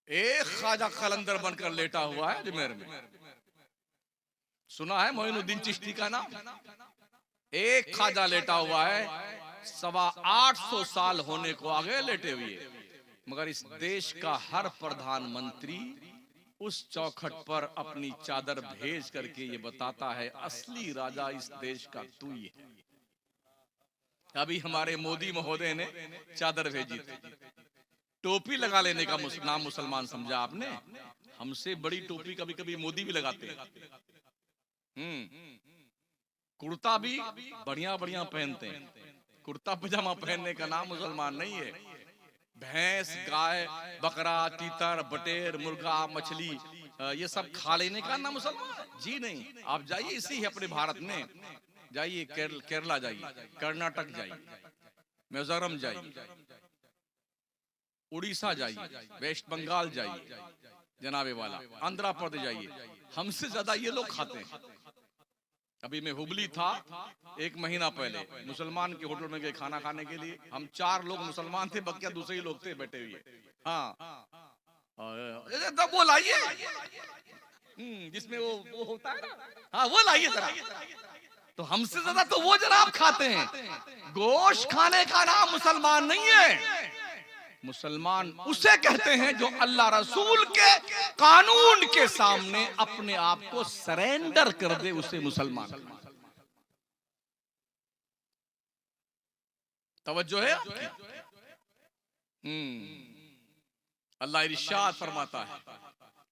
एक ख्वाजा कलंदर बनकर लेटा हुआ है अजमेर में। सुना है मोइनुद्दीन चिश्ती का नाम? एक ख्वाजा लेटा हुआ है, 850 साल होने को आगे लेटे हुए, मगर इस देश का हर प्रधानमंत्री उस चौखट पर अपनी चादर भेज करके ये बताता है असली राजा इस देश का तू ही है। अभी हमारे मोदी महोदय ने चादर भेजी थी। टोपी लगा लेने का नाम मुसलमान समझा आपने? हमसे बड़ी टोपी कभी कभी मोदी भी लगाते हैं। कुर्ता भी बढ़िया बढ़िया पहनते हैं। कुर्ता पजामा पहनने का नाम मुसलमान नहीं है। भैंस, गाय, बकरा, तीतर, बटेर, मुर्गा, मछली ये सब खा लेने का नाम मुसलमान जी नहीं। आप जाइए इसी है अपने भारत में, जाइए केरला जाइए, कर्नाटक जाइए, मिजोरम जाइए, उड़ीसा जाइए, वेस्ट बंगाल जाइए, जनाबे वाला आंध्र प्रदेश जाइए, हमसे ज्यादा ये लोग खाते हैं। अभी मैं हुबली था एक महीना पहले, मुसलमान के होटल में गए खाना खाने के लिए। हम 4 लोग मुसलमान थे, बाकी दूसरे ही लोग थे बैठे हुए। हाँ, वो लाइए जिसमें वो होता है ना, हाँ वो लाइए जरा। तो हमसे ज्यादा तो वो जनाब खाते हैं। गोश्त खाने का नाम मुसलमान नहीं है। मुसलमान उसे कहते हैं जो अल्लाह रसूल के कानून के सामने अपने आप को सरेंडर कर दे, उसे मुसलमान। तवज्जो है आपकी? अल्लाह इरशाद फरमाता है,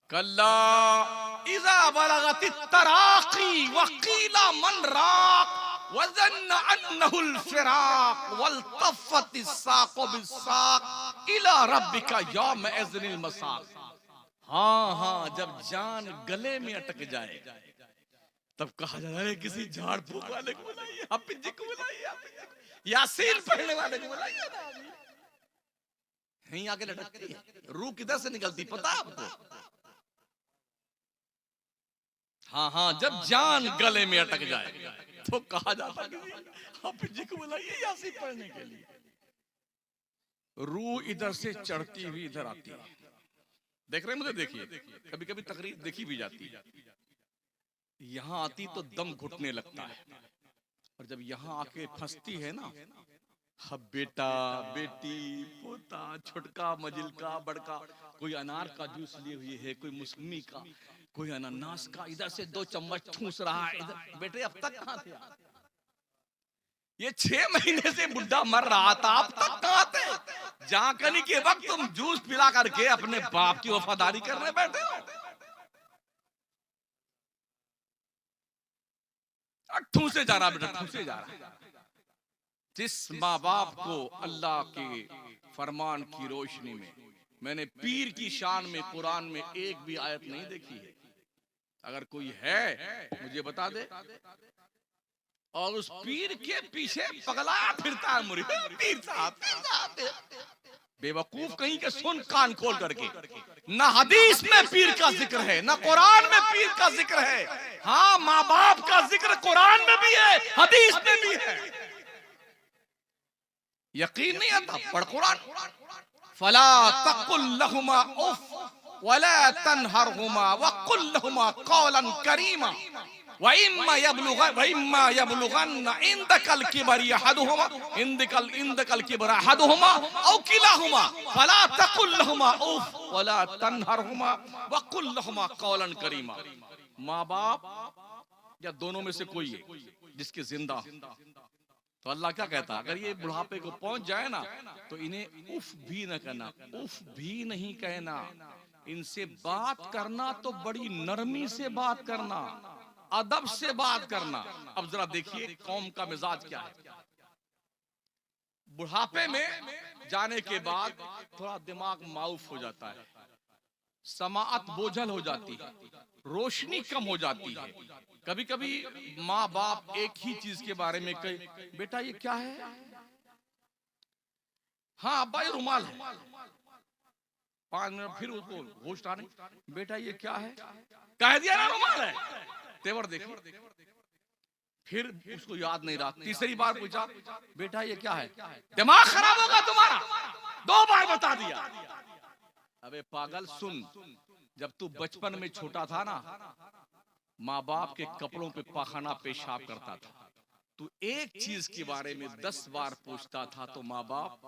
कल्ला इज़ा बलगतित तराक़ी वक़ीला मन राक़ वज़न्न अन्नहुल फ़िराक़ वल्तफ़्फ़तिस साक़ु बिस्साक़ इला रब्बिका यौमइज़्निल मसाक़। हाँ हाँ, जब जान गले में अटक जाए तब कहा जाता है किसी झाड़ फूक वाले को बुलाइए, हाफिज़ जी को बुलाइए, यासीन पढ़ने वाले को बुलाइए। यहीं आके लटकती है, रूह किधर से निकलती पता है आपको? हाँ हाँ, जब जान गले में अटक जाए तो कहा जाता है हाफिज़ जी को बुलाइए यासीन पढ़ने के लिए। रूह इधर से चढ़ती हुई इधर आती है। देख रहे हैं मुझे? देखिए, कभी कभी तकरीर देखी भी जाती है। यहाँ आती तो दम घुटने लगता है, और जब यहाँ आके फंसती है ना, अब बेटा बेटी पोता छोटका मजिलका बड़का, कोई अनार का जूस लिए हुए है, कोई मौसमी का, कोई अनानास का, इधर से 2 चम्मच ठूस रहा है। इधर बेटे अब तक कहाँ थे? ये 6 महीने से बुढ़ा मर रहा था, अब तक कहाँ थे? जाकनी के वक्त तुम जूस पिला करके अपने बाप की वफादारी करने बैठे हो। ठूसे जा रहा बेटा, ठूसे जा रहा। जिस माँ बाप को अल्लाह के फरमान की रोशनी में, मैंने पीर की शान में कुरान में एक भी आयत नहीं देखी है। अगर कोई है मुझे बता दे। और उस पीर के पीछे पगला फिरता है मुरीद, पीर साहब बेवकूफ कहीं के, सुन कान खोल करके। ना हदीस में पीर का जिक्र है, ना कुरान में पीर का जिक्र है। हाँ, माँ बाप का जिक्र कुरान में भी है, हदीस में भी है। यकीन नहीं आता? पढ़ कुरान। फला तकुल लहुमा उफ वला तनहरहुमा वकुल लहुमा कौलन करीमा व इम्मा यबलुगन इंदकल किबर अहदुहुमा औ किलाहुमा फला तकुल लहुमा उफ वला तनहरहुमा वकुल लहुमा कौलन करीमा। माँ बाप या दोनों में से कोई है जिसके जिंदा, तो अल्लाह क्या कहता है, अगर ये बुढ़ापे को पहुंच जाए ना तो इन्हें उफ भी न कहना, उफ भी नहीं कहना। इनसे बात करना तो बड़ी नरमी से बात करना, अदब से बात करना। अब जरा देखिए कौम का मिजाज क्या है। बुढ़ापे में जाने के बाद थोड़ा दिमाग माऊफ हो जाता है, समाअत बोझल हो जाती है, रोशनी कम हो जाती है। कभी कभी माँ बाप एक ही चीज के बारे में कहे, बेटा ये क्या है? हाँ अब्बा ये रुमाल है। 5 मिनट फिर उसको होश आने, बेटा ये क्या है? कह दिया ना रुमाल है। तेवर देखिए, फिर उसको याद नहीं रहा। तीसरी बार पूछा, बेटा ये क्या है? दिमाग खराब होगा तुम्हारा, 2 बार बता दिया। अबे पागल सुन, जब तू बचपन में छोटा था ना, माँ बाप के कपड़ों पे पाखाना पेशाब करता था, तू एक चीज के बारे में 10 बार पूछता था तो माँ बाप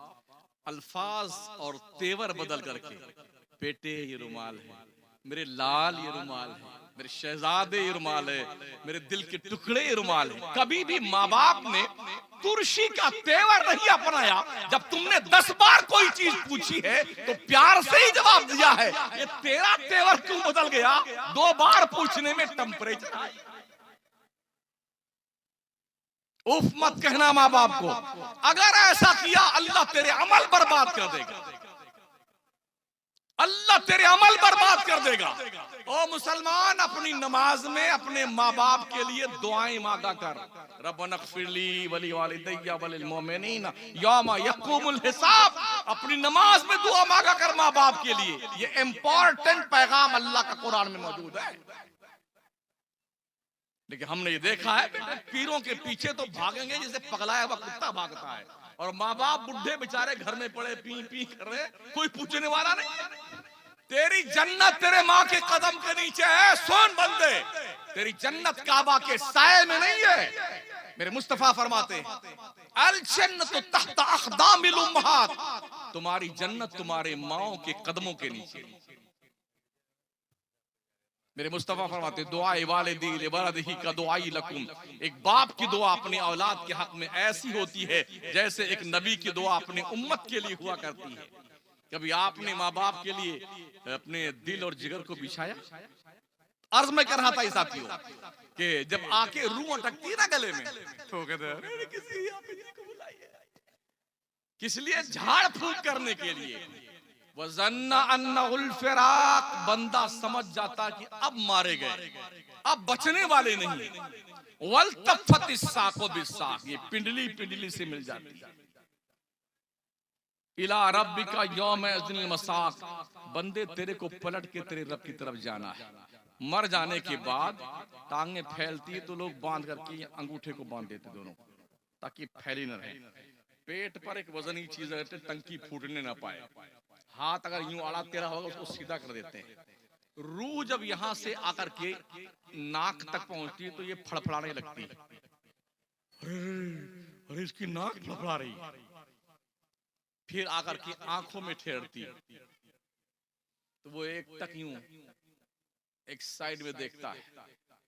अल्फाज और तेवर बदल करके, बेटे ये रुमाल है, मेरे लाल ये रुमाल है, मेरे शहजादे ये रुमाल है, मेरे दिल के टुकड़े ये रुमाल है। कभी भी माँ बाप ने तुर्शी का तेवर नहीं अपनाया। जब तुमने 10 बार कोई चीज पूछी है तो प्यार से ही जवाब दिया है। ये तेरा तेवर क्यों बदल गया 2 बार पूछने में? Temperature I. उफ मत कहना माँ बाप को। अगर ऐसा किया अल्लाह तेरे अमल बर्बाद कर देगा, अल्लाह तेरे अमल बर्बाद कर देगा। ओ मुसलमान, अपनी नमाज में अपने माँ बाप के लिए दुआएं मांगा कर। रब्बना ग़फ़िरली वली वालिदैया वलिल मोमिनीन यौम यक़ूमुल हिसाब। अपनी नमाज में दुआ मांगा कर माँ बाप के लिए। ये इंपॉर्टेंट पैगाम अल्लाह का कुरान में मौजूद है। लेकिन हमने ये देखा है पीरों के पीछे तो भागेंगे जैसे पगलाया हुआ कुत्ता भागता है, और माँ बाप बुढ़े बेचारे घर में पड़े पी पी कर रहे, कोई पूछने वाला नहीं। तेरी जन्नत तेरे माँ के कदम के नीचे है। सुन बंदे, तेरी जन्नत काबा के साए में नहीं है। मेरे मुस्तफा फरमाते अल जन्नतु तहत अक़दामिल उम्महात, तुम्हारी जन्नत तुम्हारे माओ के कदमों के नीचे। मेरे मुस्तफा फरमाते दुआए वालिदी लिवलदिही का दुआई लकुम। एक बाप की दुआ अपनी औलाद के हक में ऐसी होती है जैसे एक नबी की दुआ अपने उम्मत के लिए हुआ करती है। कभी आपने माँ बाप के लिए अपने दिल और जिगर को बिछाया? अर्ज में कर रहा था साथियों कि जब आके रूह अटकती है ना गले में, तो कहते हैं किस लिए? झाड़ फूक करने के लिए। वज़न्ना अन्नहुल फिराक, बंदा समझ जाता कि अब मारे गए, अब बचने वाले नहीं। वल्तफ़तिस साक़ु बिस्साक़, ये पिंडली पिंडली से मिल जाती है। इला रब्बिका यौमइज़िल मसाक़, बंदे तेरे को पलट के तेरे रब की तरफ जाना है। मर जाने के बाद टांगे फैलती है तो लोग बांध करके अंगूठे को बांध देते दोनों, ताकि फैली न रहे। पेट पर एक वजनी चीज रहती है, टंकी फूटने ना पाए। हाथ अगर यूं आड़ा टेढ़ा होगा उसको सीधा कर देते हैं। रूह जब यहाँ से आकर के नाक तक पहुंचती है तो ये फड़फड़ाने लगती है। अरे इसकी नाक फड़फड़ा रही। फिर आकर के आंखों में ठहरती है तो वो एक तक यूं एक साइड में देखता है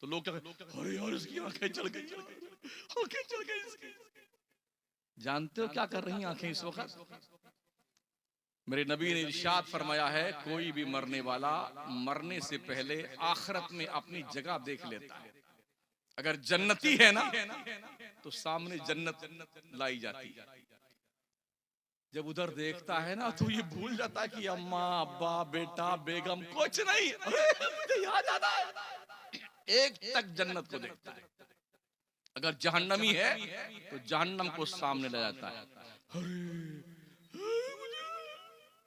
तो लोग अरे यार इसकी आंखें चल गई, आंखें चल गई इसकी। जानते हो क्या कर रही आंखें इस वक्त? मेरे नबी ने इरशाद फरमाया है कोई भी मरने वाला मरने से पहले आखिरत में अपनी जगह देख लेता है। अगर जन्नती है ना तो सामने जन्नत लाई जाती है। जब उधर देखता है ना तो ये भूल जाता है कि अम्मा अब्बा बेटा बेगम कुछ नहीं, मुझे याद आता है। एक तक जन्नत को देखता है। अगर जहन्नमी है तो जहन्नम को सामने ले जाता है।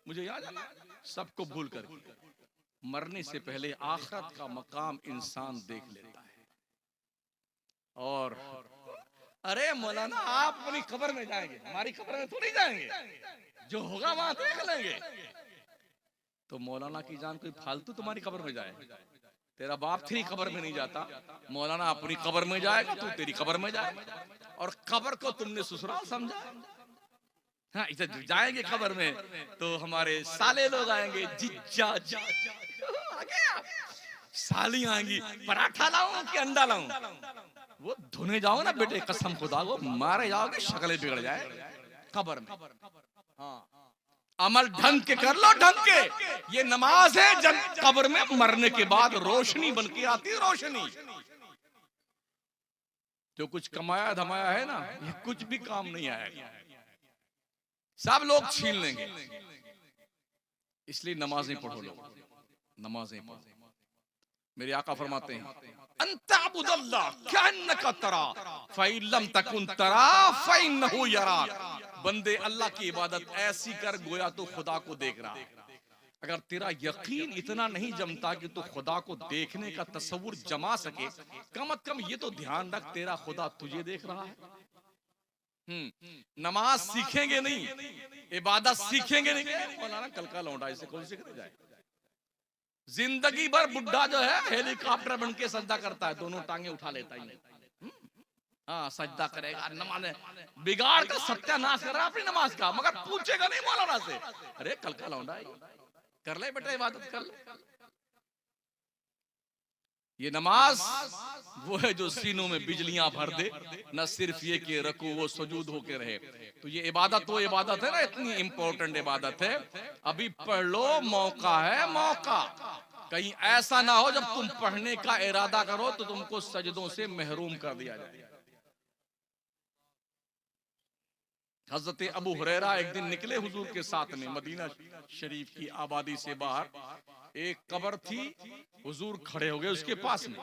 मुझे याद आया, सबको भूल कर मरने से पहले आखिरत का मकाम इंसान देख लेता है। और अरे मौलाना आप अपनी कब्र में जाएंगे, हमारी कब्र में तो नहीं जाएंगे, जो होगा वहां देख लेंगे। तो मौलाना की जान कोई फालतू तुम्हारी कब्र में जाए? तेरा बाप तेरी कब्र में नहीं जाता, मौलाना अपनी कब्र में जाएगा, तू तेरी कब्र में जाएगा। और कब्र को तुमने ससुराल समझा। हाँ, इधर जाएंगे कब्र में तो हमारे साले लोग आएंगे, जिज्जा साली आएंगी, पराठा लाऊं कि अंडा लाऊं? वो धोने जाओ ना बेटे, कसम खुदा को मारे जाओगे, शक्लें बिगड़ जाए कब्र में। हाँ, अमल ढंग के कर लो, ढंग के। ये नमाज है जब कब्र में मरने के बाद रोशनी बन के आती है, रोशनी। जो कुछ कमाया धमाया है ना, ये कुछ भी काम नहीं आएगा, सब लोग छीन लेंगे। इसलिए नमाजें पढ़ो लोग, नमाजें पढ़ो। मेरे आका फरमाते हैं अंतअबुदल्लाह कअन्नका तरा फ़इन लम तकुन तरा फ़इन्नहु यराक। बंदे अल्लाह की इबादत ऐसी कर गोया तो खुदा को देख रहा है। अगर तेरा यकीन इतना नहीं जमता कि तू खुदा को देखने का तसव्वुर जमा सके, कम अज कम ये तो ध्यान रख तेरा खुदा तुझे देख रहा है। नमाज सीखेंगे नहीं, इबादत सीखेंगे नहीं, मौलाना कल का लौंडा इसे कौन सीखने जाए। जिंदगी भर बुढ़ा जो है हेलीकॉप्टर बन के सजदा करता है, दोनों टांगे उठा लेता ही नहीं। हाँ सजदा करेगा, नमाज बिगाड़ का सत्यानाश कर रहा है अपनी नमाज का, मगर पूछेगा नहीं मौलाना से, अरे कल का लौंडा कर ले बेटा इबादत कर ले। ये नमाज वो है जो सीनों में बिजलियां भर दे, न सिर्फ ये कि रकू वो सुजूद होके रहे। तो ये इबादत वो इबादत है ना, इतनी इंपॉर्टेंट इबादत है, अभी पढ़ लो, मौका है मौका। कहीं ऐसा ना हो जब तुम पढ़ने का इरादा करो तो तुमको सजदों से महरूम कर दिया जाए। हजरत अबू हुरैरा एक दिन निकले हुजूर के साथ में मदीना शरीफ की आबादी से बाहर, एक कब्र थी, हुजूर खड़े हो गए उसके पास में,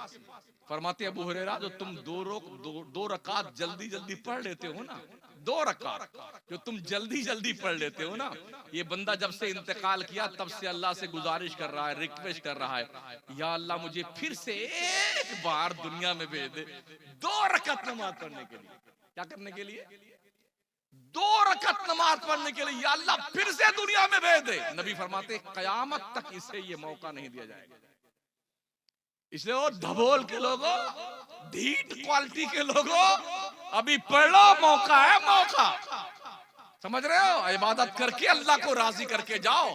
फरमाते अबू हुरैरा जो तुम दो रकात जल्दी जल्दी पढ़ लेते हो ना, 2 रकात जो तुम जल्दी जल्दी पढ़ लेते हो ना, ये बंदा जब से इंतकाल किया तब से अल्लाह से गुजारिश कर रहा है, रिक्वेस्ट कर रहा है, या अल्लाह मुझे फिर से एक बार दुनिया में भेज दे 2 रकात नमाज पढ़ने के लिए। क्या करने के लिए? 2 रकात नमाज पढ़ने के लिए, या अल्लाह फिर से दुनिया में भेज दे। नबी फरमाते कयामत तक इसे ये मौका नहीं दिया जाएगा। इसलिए वो धबोल के लोगों, ढीठ क्वालिटी के लोगों, अभी पढ़ लो, मौका है मौका, समझ रहे हो? इबादत करके अल्लाह को राजी करके जाओ।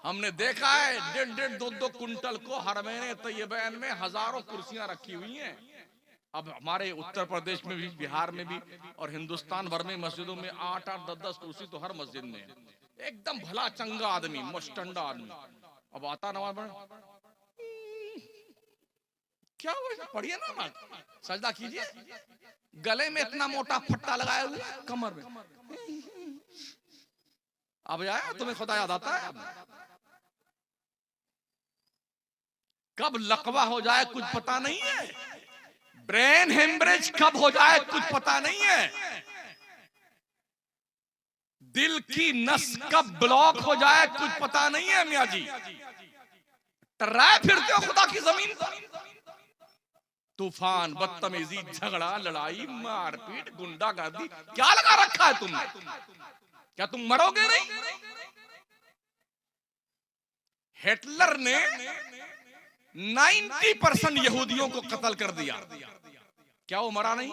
हमने देखा है 1.5 2 कुंटल को हरमैन तैयबैन में हजारों कुर्सियां रखी हुई हैं। अब हमारे उत्तर प्रदेश में भी, बिहार में भी और हिंदुस्तान भर में मस्जिदों में 8-8 10-10 कुर्सी तो हर मस्जिद में है। एकदम भला चंगा आदमी, मुस्टंडा आदमी, अब आता नमाज पढ़, क्या हुआ? पढ़िए ना, सजदा कीजिए, गले में इतना मोटा फट्टा लगाया हुआ है, कमर में, अब आया तुम्हें खुदा याद आता है? कब लकवा हो जाए कुछ पता नहीं है, ब्रेन हेमरेज कब हो जाए कुछ पता नहीं है, दिल की नस कब ब्लॉक हो जाए कुछ पता नहीं है। मियां जी टर्राए फिरते हो खुदा की जमीन पर, तूफान, बदतमीजी, झगड़ा, लड़ाई, मारपीट, गुंडागर्दी, क्या लगा रखा है तुमने? क्या तुम मरोगे नहीं? हिटलर ने 90% यहूदियों को कत्ल कर दिया, क्या वो मरा नहीं?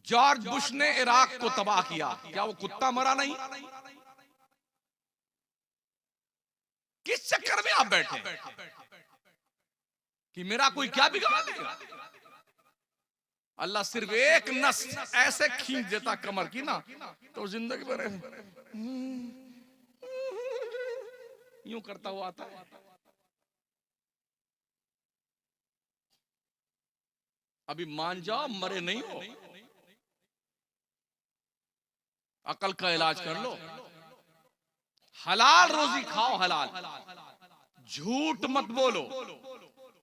जॉर्ज बुश ने इराक को तबाह किया, क्या वो कुत्ता मरा नहीं? किस चक्कर में आप बैठे कि मेरा कोई क्या बिगाड़ देगा? अल्लाह सिर्फ एक नस ऐसे खींच देता कमर की ना, तो जिंदगी भर यूं करता हुआ आता है। अभी मान जाओ मरे नहीं हो, अकल का इलाज कर लो, हलाल रोजी खाओ, हलाल, झूठ मत बोलो।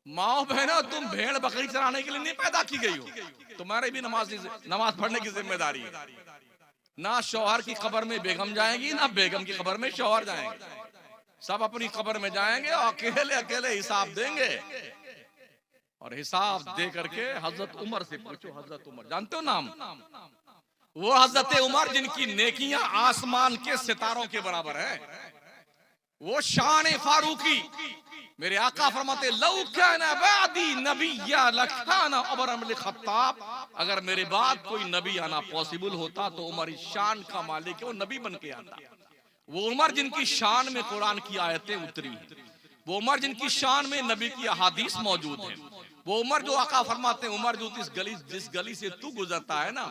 माओ बहनों, तुम भेड़ बकरी चराने के लिए नहीं पैदा की गई हो, तुम्हारे भी नमाज पढ़ने की जिम्मेदारी है। ना शौहर की कब्र में बेगम जाएगी, ना बेगम की कब्र में शौहर जाएंगे, सब अपनी कब्र में जाएंगे और अकेले अकेले हिसाब देंगे। और हिसाब दे करके हजरत उमर से पूछो, हजरत उमर जानते हो नाम? वो हजरत उमर जिनकी नेकियां आसमान के सितारों के बराबर है, वो शान फारूकी। मेरे आका फरमाते लौ काना बादी नबिय्या लखाना उमर इब्न खत्ताब, अगर मेरे बाद कोई नबी आना पॉसिबल होता तो उमर इस शान का मालिक है, वो नबी बन के आता। वो उमर जिनकी शान में कुरान की आयतें उतरी हैं, वो उमर जिनकी शान में नबी की अहादीस मौजूद है, वो उमर जो आका फरमाते हैं उमर जो जिस गली से तू गुजरता है ना,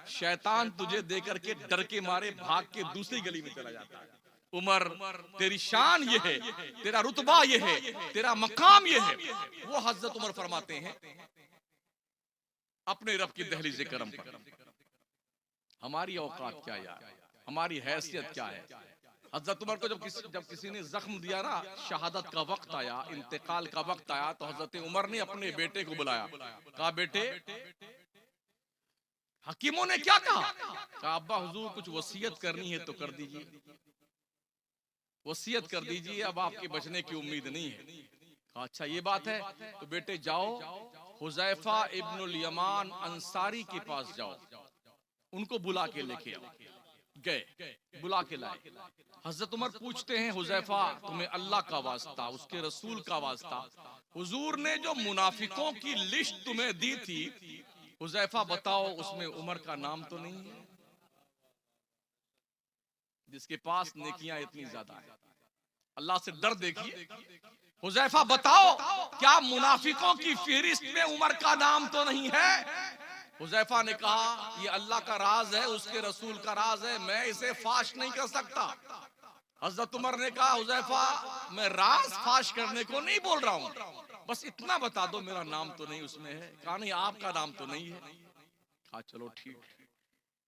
शैतान तुझे देकर के डर के मारे भाग के दूसरी गली में चला जाता है। उमर तेरी शान ये है, तेरा रुतबा ये है, तेरा मकाम ये है। वो हजरत उमर फरमाते हैं अपने रब की दहलीज़े करम पर, हमारी औकात क्या यार, हमारी हैसियत क्या है। हजरत उमर को जब किसी ने जख्म दिया ना, शहादत का वक्त आया, इंतकाल का वक्त आया, तो हजरत उमर ने अपने बेटे को बुलाया, कहा बेटे, हकीमों ने क्या कहा? कहा अब्बा हुजूर कुछ वसीयत करनी है तो कर दीजिए, वसीयत कर दीजिए, अब आपके बचने की उम्मीद नहीं है। कहा अच्छा ये बात है, तो बेटे जाओ हुजैफा इब्नुल यमान अंसारी के पास जाओ, उनको बुला के लेके आओ। गए, बुला के लाए। हजरत उमर पूछते हैं, हुजैफा तुम्हें अल्लाह का वास्ता, उसके रसूल का वास्ता, हुजूर ने जो मुनाफिकों की लिस्ट तुम्हें दी थी, हुजैफा बताओ उसमें उमर का नाम तो नहीं है, जिसके पास नेकियां इतनी ज्यादा है। अल्लाह से डर देखिए। हुजैफा बताओ क्या मुनाफिकों की फहरिस्त में उमर का नाम तो नहीं है? हुजैफा ने कहा ये अल्लाह का राज है, उसके रसूल का राज है, मैं इसे फाश नहीं कर सकता। हजरत उमर ने कहा हुजैफा मैं राज फाश करने को नहीं बोल रहा हूं, बस इतना बता दो मेरा नाम तो नहीं उसमें है। कहा नहीं आपका नाम तो नहीं है। कहा चलो ठीक।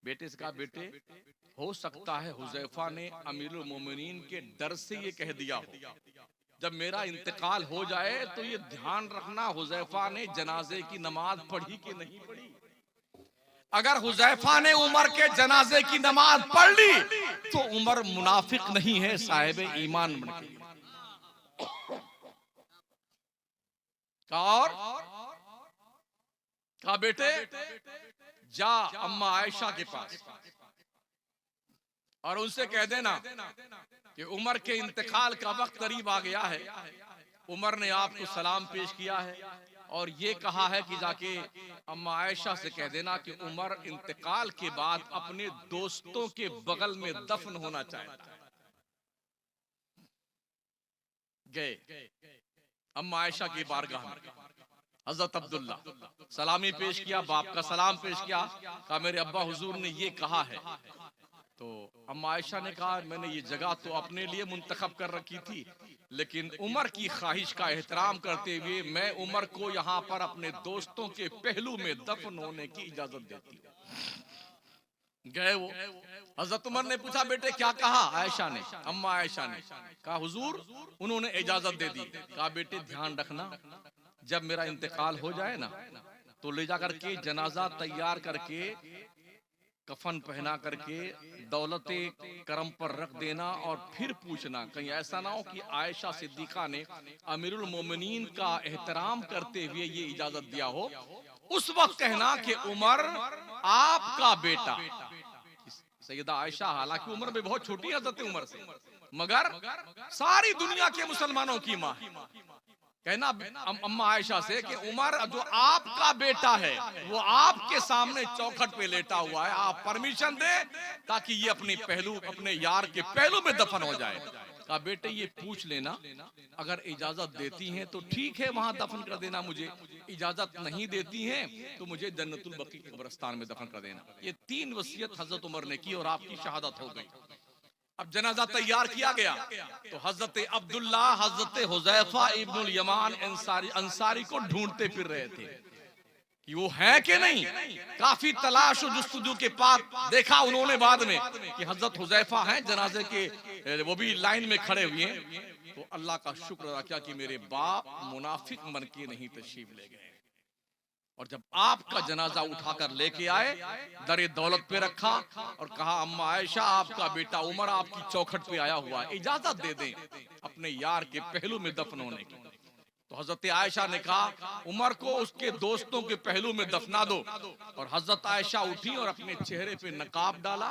बेटे से कहा बेटे हो सकता है हुजैफा ने अमीरुल मोमिनीन के डर से ये कह दिया हो, जब मेरा इंतकाल हो जाए तो ये ध्यान रखना हुजैफा ने जनाजे की नमाज पढ़ी कि नहीं पढ़ी। अगर हुजैफा ने उमर के जनाजे की नमाज पढ़ ली तो उमर मुनाफिक नहीं है, साहिब ईमान बन गई। और कहा बेटे जा अम्मा आयशा के पास और उनसे कह देना कि उमर के इंतकाल का वक्त करीब आ गया है, उमर ने आपको सलाम पेश किया है और ये कहा है कि जाके अम्मा आयशा से कह देना कि उमर इंतकाल के बाद अपने दोस्तों के बगल में दफन होना चाहता है। गए अम्मा आयशा की बारगाह में, हजरत अब्दुल्ला सलामी पेश किया, बाप का सलाम पेश किया, कहा मेरे अब्बा हुजूर ने ये कहा है। तो अम्मा आयशा ने कहा मैंने ये जगह तो अपने लिए मुंतखब कर रखी थी, लेकिन उमर की ख्वाहिश का एहतराम करते हुए मैं उमर को यहाँ पर अपने दोस्तों के पहलू में दफन होने की इजाजत देती हूँ। गए वो, हजरत उमर ने पूछा बेटे क्या कहा? आयशा ने, अम्मा आयशा ने कहा हुजूर उन्होंने इजाजत दे दी। कहा बेटे ध्यान रखना जब मेरा इंतकाल हो जाए ना तो ले जाकर के जनाजा तैयार करके कफन पहना करके दौलते करम पर रख देना और फिर पूछना, कहीं ऐसा ना हो कि आयशा सिद्दीका ने अमीरुल मोमिनीन का एहतराम करते हुए ये इजाजत दिया हो। उस वक्त कहना कि उमर आपका बेटा। सैयदा आयशा हालांकि उम्र में बहुत छोटी है हज़रत उमर से, मगर सारी दुनिया के मुसलमानों की माँ। कहना अम्मा आयशा से कि उमर जो आपका बेटा है वो आपके सामने चौखट पे लेटा हुआ है, आप परमिशन दे ताकि ये अपने पहलू अपने यार के पहलू में दफन हो जाए। कहा बेटे ये पूछ लेना, अगर इजाजत देती हैं तो ठीक है वहां दफन कर देना, मुझे इजाजत नहीं देती हैं तो मुझे जन्नतुल बकी कब्रिस्तान में दफन कर देना। ये 3 वसीयत हजरत उमर ने की और आपकी शहादत हो गई। अब जनाजा तैयार किया गया तो हजरत अब्दुल्ला हजरत हुजैफा इब्नुल यमान अंसारी को ढूंढते फिर रहे थे कि वो है कि नहीं। काफी तलाश और जुस्तजू के बाद देखा उन्होंने बाद में कि हजरत हुजैफा हैं जनाजे के, वो भी लाइन में खड़े हुए हैं। तो अल्लाह का शुक्र अदा किया कि मेरे बाप मुनाफिक मन के नहीं तशरीफ ले गए। और जब आपका जनाजा उठाकर लेके आए दरे दौलत पे रखा और कहा अम्मा आयशा आपका बेटा उमर आपकी चौखट पे आया हुआ है, इजाजत दे दें अपने यार के पहलू में दफन होने की। तो हजरत आयशा ने कहा उमर को उसके दोस्तों के पहलू में दफना दो। और हजरत आयशा उठी और अपने चेहरे पे नकाब डाला,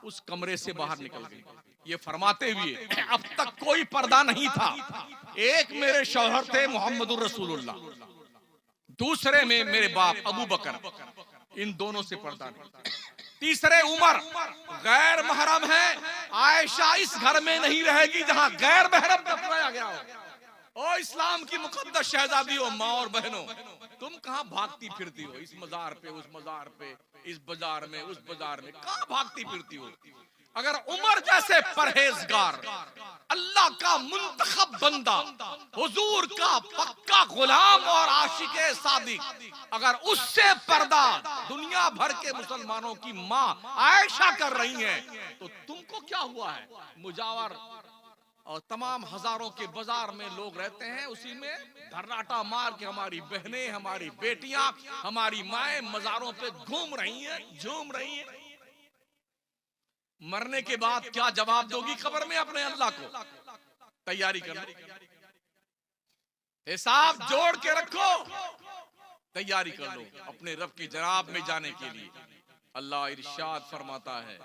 उस कमरे से बाहर निकल गई। ये फरमाते हुए अब तक कोई पर्दा नहीं था। एक मेरे शौहर थे मोहम्मदुर रसूलुल्लाह, दूसरे में मेरे बाप अबू बकर, इन दोनों से पर्दा नहीं। तीसरे उमर गैर महरम है, आयशा इस घर में नहीं रहेगी जहां गैर महरम दफनाया गया हो। ओ इस्लाम की मुकद्दस शहजादियों, माँ और बहनों, तुम कहां भागती फिरती हो? इस मजार पे उस मजार पे, इस बाजार में उस बाजार में, कहां भागती फिरती हो? अगर उमर जैसे परहेजगार, अल्लाह का मुंतखब बंदा, हुजूर का पक्का गुलाम और आशिके सादिक, अगर उससे पर्दा दुनिया भर के मुसलमानों की माँ आयशा कर रही है तो तुमको क्या हुआ है? मुजावर और तमाम हजारों के बाजार में लोग रहते हैं, उसी में धर्राटा मार के हमारी बहनें, हमारी बेटियां, हमारी माएं मजारों पे घूम रही हैं, झूम रही हैं। मरने के बाद क्या जवाब दोगी कब्र में अपने अल्लाह को? तैयारी करना, हिसाब जोड़ के रखो। तैयारी कर लो अपने रब की जनाब में जाने के लिए। अल्लाह इरशाद फरमाता है,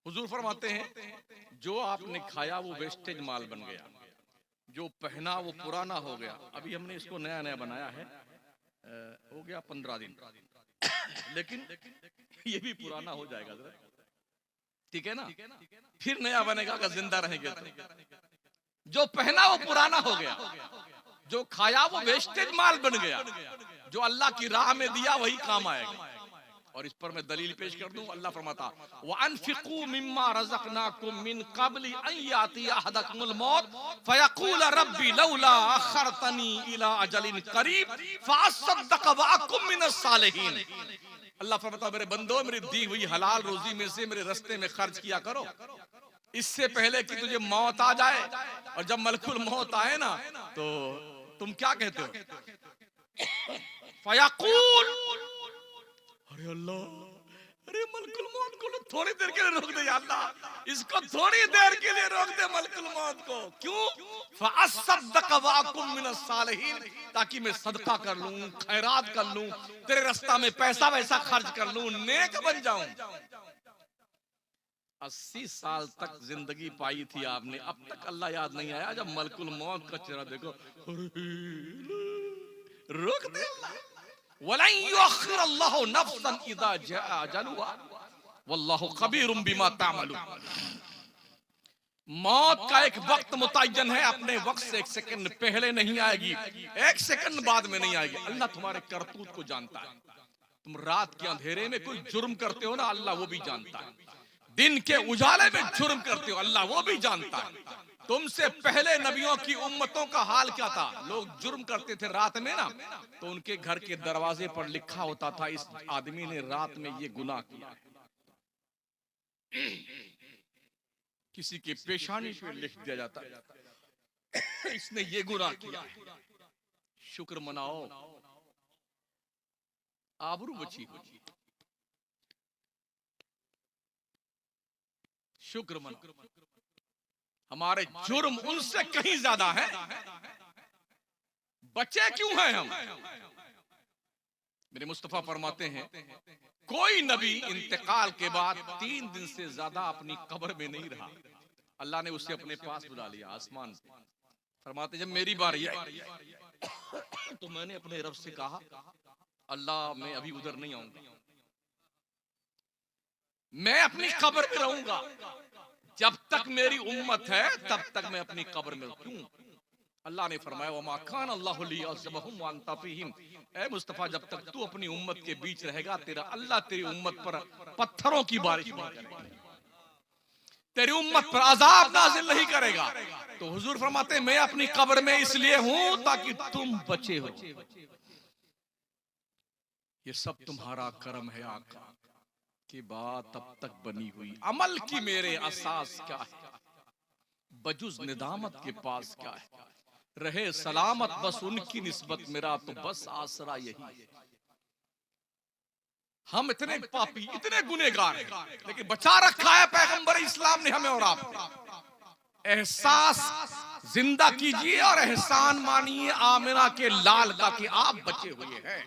हुजूर फरमाते हैं जो आपने खाया वो वेस्टेज माल बन गया, जो पहना वो पुराना हो गया। अभी हमने इसको नया नया बनाया है, हो गया 15 दिन लेकिन ये भी पुराना हो जाएगा जरा, ठीक है ना, फिर नया बनेगा अगर जिंदा रहेंगे तो। जो पहना वो पुराना हो गया, जो खाया वो वेस्टेज माल बन गया, जो अल्लाह की राह में दिया वही काम आएगा। और इस पर मैं दलील पेश कर दूं, अल्लाह फरमाता व अनफिकू मिम्मा रज़क़नाकुम मिन क़ब्लि अन याति अहदकुमुल मौत फयक़ूल रब्बी लौला अख़रतनी इला अजलिन क़रीब फ़असद्दक़ व अकुम मिनस सालिहीन। अल्लाह फरमाता मेरे बंदो, मेरी दी हुई हलाल रोजी में से मेरे रास्ते में खर्च किया करो, इससे पहले कि तुझे मौत आ जाए। और जब मलकुल मौत आए ना तो तुम क्या कहते हो? फयक़ूल, अरे अल्लाह, अरे मलकुल मौत को थोड़ी देर के लिए रोक दे या अल्लाह, इसको थोड़ी देर के लिए रोक दे मलकुल मौत को। क्यों? फ़असद्दक़ व अकुम मिनस सालिहीन, ताकि मैं सदका कर लूं, खैरात कर लूं, तेरे रास्ता में पैसा वैसा खर्च कर लूं, नेक बन जाऊं। 80 साल तक जिंदगी पाई थी आपने, अब तक अल्लाह याद नहीं आया? जब मलकुल मौत का चेहरा देखो, रोक दे अल्लाह। वलन युअख्खिर अल्लाहु नफ्सन इज़ा जाअ अजलुहा वल्लाहु खबीरुम बिमा तामलून। मौत का एक वक्त मुतय्यन है, अपने वक्त से 1 सेकंड पहले नहीं आएगी, 1 सेकंड बाद में नहीं आएगी। अल्लाह तुम्हारे करतूत को जानता है। तुम रात के अंधेरे में कोई जुर्म करते हो ना, अल्लाह वो भी जानता है। दिन के उजाले में जुर्म करते हो, अल्लाह वो भी जानता है। तुमसे पहले नबियों की उम्मतों का हाल क्या था? लोग जुर्म करते थे रात में ना, तो उनके घर के दरवाजे पर लिखा होता था इस आदमी ने रात में ये गुनाह किया। किसी की पेशानी पे लिख दिया जाता इसने ये गुनाह किया। शुक्र मनाओ, आबरू बची हो, शुक्र मनाओ। हमारे जुर्म उनसे कहीं ज्यादा है, बचे क्यों हैं हम? मेरे मुस्तफा फरमाते हैं कोई नबी इंतकाल के बाद 3 दिन से ज्यादा अपनी कब्र में नहीं रहा। अल्लाह ने उसे अपने पास बुला लिया आसमान से। फरमाते जब मेरी बारी आई तो मैंने अपने रब से कहा अल्लाह मैं अभी उधर नहीं आऊंगा, मैं अपनी कब्र में रहूंगा, जब तक मेरी उम्मत है तब तक मैं अपनी कब्र में। क्यों? अल्लाह ने फरमाया वमा कान अल्लाहु लियअज़िबहुम व अंता फ़ीहिम। ए मुस्तफा, जब तक तू अपनी उम्मत के बीच रहेगा, तेरा अल्लाह तेरी उम्मत पर पत्थरों की बारिश नहीं करेगा, तेरी उम्मत पर अजाब नाज़िल नहीं करेगा। तो हुजूर फरमाते मैं अपनी कब्र में इसलिए हूं ताकि तुम बचे हो। ये सब तुम्हारा करम है आका की बात अब तक बनी हुई। अमल की मेरे असास क्या है, बजुज निदामत के पास क्या है। रहे सलामत बस उनकी निस्बत, मेरा तो बस आसरा यही है। हम इतने पापी, इतने गुनेगार हैं, लेकिन बचा रखा है पैगंबर इस्लाम ने हमें और आपको। एहसास जिंदा कीजिए और एहसान मानिए आमिना के लाल का कि आप बचे हुए हैं।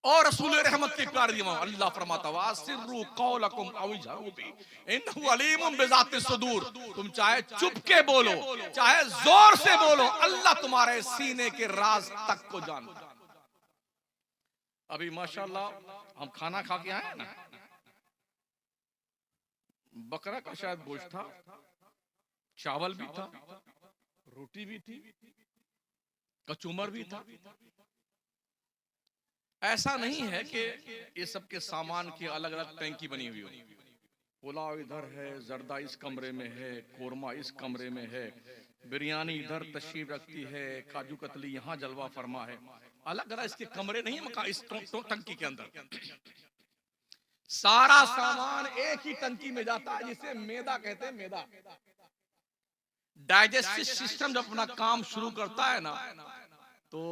और रसूल रहमत के प्यारे इमाम अल्लाह फरमाता वासिरु कौलकुम औ इजहरु बि इन्नहु अलीमुम बिज़ाति सुदूर। तुम चाहे चुप के बोलो चाहे जोर से बोलो, अल्लाह तुम्हारे सीने के राज तक को जानता है। अभी माशाल्लाह हम खाना खा के आए ना, बकरा का शायद गोश्त था, चावल भी था, रोटी भी थी, कचूमर भी था। ऐसा नहीं है कि ये सब के सामान की अलग अलग टैंकी बनी हुई हो। पुलाव इधर है, जर्दा इस कमरे में है, कोरमा इस कमरे में है, बिरयानी इधर तशरीफ रखती है, काजू कतली यहाँ जलवा फरमा है। अलग अलग इसके कमरे नहीं है इस टंकी के अंदर। सारा सामान एक ही टंकी में जाता है जिसे मैदा कहते हैं। मैदा डाइजेस्टिव सिस्टम जब अपना काम शुरू करता है ना तो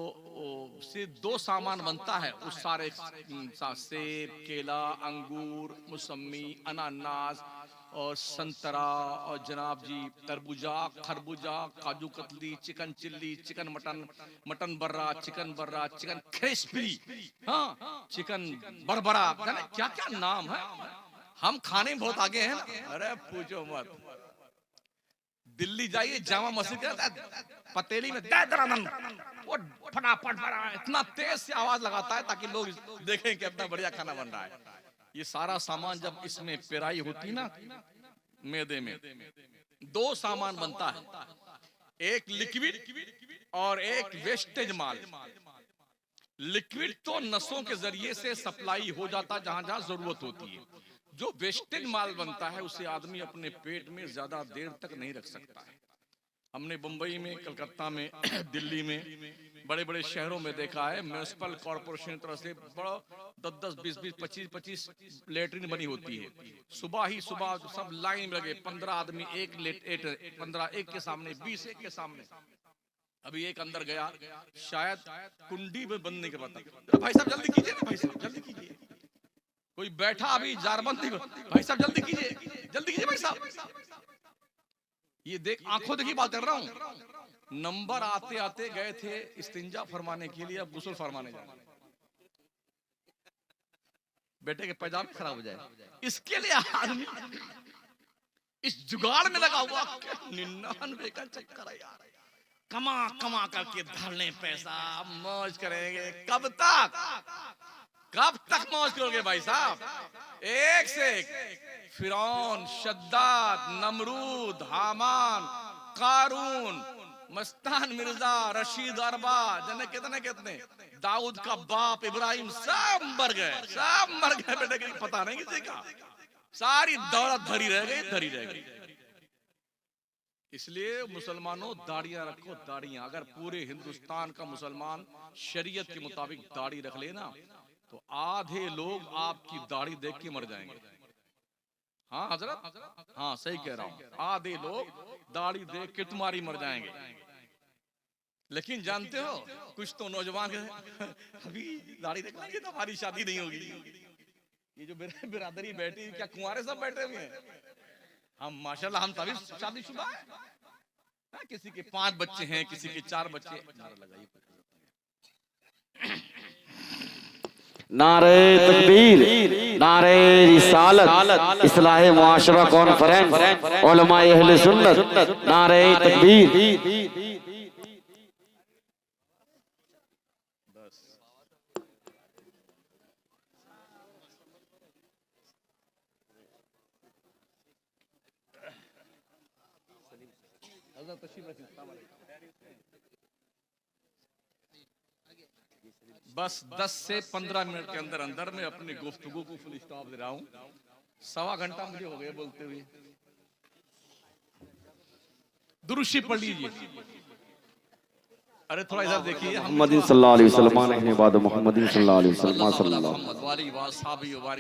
से 2 सामान बनता है। उस सारे सेब, केला, अंगूर, मौसमी, अनानास और संतरा और जनाब जी तरबूजा, खरबूजा, kaju katli, chicken chilli, chicken mutton, mutton बर्रा, चिकन क्रिस्पी, हाँ चिकन बरबरा, क्या क्या नाम है। हम खाने में बहुत आगे हैं ना, अरे पूछो मत। दिल्ली जाइए जामा मस्जिद के पतेली में वो फटाफट इतना तेज से आवाज लगाता है ताकि लोग देखें कि अपना बढ़िया खाना बन रहा है। ये सारा सामान जब इसमें पेराई होती ना मैदे में, दो सामान बनता है, एक लिक्विड और एक वेस्टेज माल। लिक्विड तो नसों के जरिए से सप्लाई हो जाता जहां जहां जरूरत होती है। जो वेस्टेज माल बनता है उसे आदमी अपने पेट में ज्यादा देर तक नहीं रख सकता है। हमने मुंबई में, कलकत्ता में, दिल्ली में, बड़े बड़े शहरों में देखा है, म्युनिसिपल कॉर्पोरेशन की तरफ से बड़ा 10-10, 20-20, 25-25 लेटरिन बनी होती है। सुबह ही सुबह सब लाइन में लगे, 15 आदमी एक 15 एक के सामने, 20 एक के सामने। अभी एक अंदर गया, शायद कुंडी में बंद नहीं कर पाता, भाई साहब जल्दी कीजिए ना, भाई साहब जल्दी कीजिए। कोई बैठा अभी जारबंदी, भाई साहब जल्दी कीजिए भाई साहब। ये देख, आंखों देखी बात कर रहा हूं। नंबर आते आते गए थे इस्तिंजा फरमाने के लिए, अब गुस्ल फरमाने जा रहे। बेटे के पैजामे खराब हो जाए, इसके लिए आदमी इस जुगाड़ में लगा हुआ। 99 का चक्कर है यार, कमा कमा करके धर लें पैसा, मौज करेंगे। कब तक मौज करोगे भाई साहब? एक से एक फिरौन, शद्दाद, नमरूद, हामान, कारून, मस्तान मिर्जा, रशीद अरबा, जने कितने दाऊद का बाप इब्राहिम, सब मर गए बेटे, पता नहीं किसी का। सारी दौलत धरी रह गई। इसलिए मुसलमानों दाढ़ियां रखो, दाढ़ियां। अगर पूरे हिंदुस्तान का मुसलमान शरीयत के मुताबिक दाढ़ी रख लेना तो आधे लोग आपकी दाढ़ी देख के मर जाएंगे। हाँ हजरत, हाँ सही कह रहा हूँ, आधे लोग दाढ़ी देख के तुम्हारी मर जाएंगे। लेकिन जानते हो कुछ तो नौजवान अभी दाढ़ी देखवाएंगे तो हमारी शादी नहीं होगी। ये जो बिरादरी बैठी, क्या कुंवारे सब बैठे हुए हैं? हम माशाल्लाह हम सभी शादीशुदा हैं। किसी के 5 बच्चे हैं, किसी के 4 बच्चे। नारे तकबीर, नारे रिसालत, इस्लाह मुआशरा कॉन्फ्रेंस, उलमाए अहले सुन्नत, नारे तकबीर। बस 10 से 15 मिनट के अंदर अंदर मैं अपनी गुफ्तगू को फुल स्टॉप दे रहा हूँ। 1.25 घंटा मुझे हो गया बोलते हुए। दुरूशी पढ़ लीजिए। अरे थोड़ा इधर देखिए। मोहम्मद सल्लल्लाहु अलैहि वसल्लम बाद मोहम्मद सल्लल्लाहु अलैहि